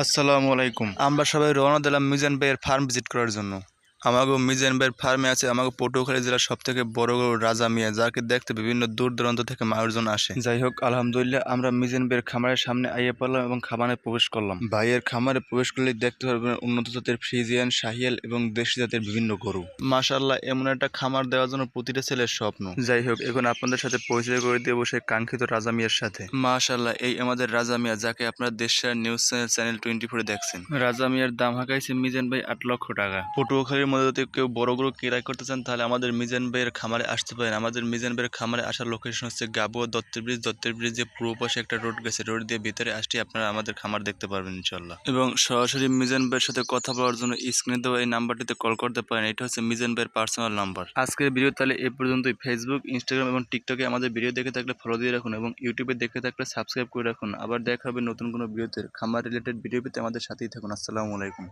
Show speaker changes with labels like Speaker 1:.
Speaker 1: আসসালামু আলাইকুম। আমরা সবাই রওনা দিলাম মিজান ভাইয়ের ফার্ম ভিজিট করার জন্য। আমাগো মিজান ভাইয়ের ফার্মে আছে আমাগো পটুয়াখালী জেলার সবথেকে বড় গরু রাজা মিয়া, যাকে দেখতে বিভিন্ন দূর দূরান্ত থেকে মানুষজন আসে। যাই হোক, আলহামদুলিল্লাহ আমরা মিজান ভাইয়ের খামারের সামনে আইয়ে পড়লাম এবং খামারে প্রবেশ করলাম। ভাইয়ের খামারে প্রবেশ করলে দেখতে পারবেন উন্নত জাতের ফ্রিজিয়ান, শাহিয়াল এবং দেশি জাতের বিভিন্ন গরু। মাশাআল্লাহ, এমন একটা খামার দেওয়ার জন্য প্রতিটা ছেলের স্বপ্ন। যাই হোক, এখন আপনাদের সাথে পরিচয় করে দেবো সেই কাঙ্ক্ষিত রাজা মিয়ার সাথে। মাশাআল্লাহ, এই আমাদের রাজা মিয়া, যাকে আপনারা দেশের নিউজ চ্যানেল 24 দেখছেন। রাজা মিয়ার দাম হাঁকাইছে মিজান ভাই 8 লক্ষ টাকা। পটুয়াখালীর মধ্যে যদি কেউ বড় গরু ক্রয় করতে চান তাহলে আমাদের মিজান ভাইয়ের খামারে আসতে পারেন। আমাদের মিজান ভাইয়ের খামারে আসার লোকেশন হচ্ছে গাবুয়া দত্তের ব্রিজে পূর্ব পাশে একটা রোড গেছে, রোড দিয়ে ভিতরে আসতে আপনারা আমাদের খামার দেখতে পারবেন ইনশাল্লাহ। এবং সরাসরি মিজান ভাইয়ের সাথে কথা বলার জন্য স্ক্রিনে দেওয়া এই নাম্বারটিতে কল করতে পারেন। এটা হচ্ছে মিজান ভাইয়ের পার্সোনাল নাম্বার। আজকের ভিডিও তাহলে এই পর্যন্তই। ফেসবুক, ইনস্টাগ্রাম এবং টিকটকে আমাদের ভিডিও দেখে থাকলে ফলো দিয়ে রাখুন এবং ইউটিউবে দেখে থাকলে সাবস্ক্রাইব করে রাখুন। আবার দেখা হবে নতুন কোনো ভিডিওতে। খামার রিলেটেড ভিডিও পেতে আমাদের সাথেই থাকুন। আসসালামু আলাইকুম।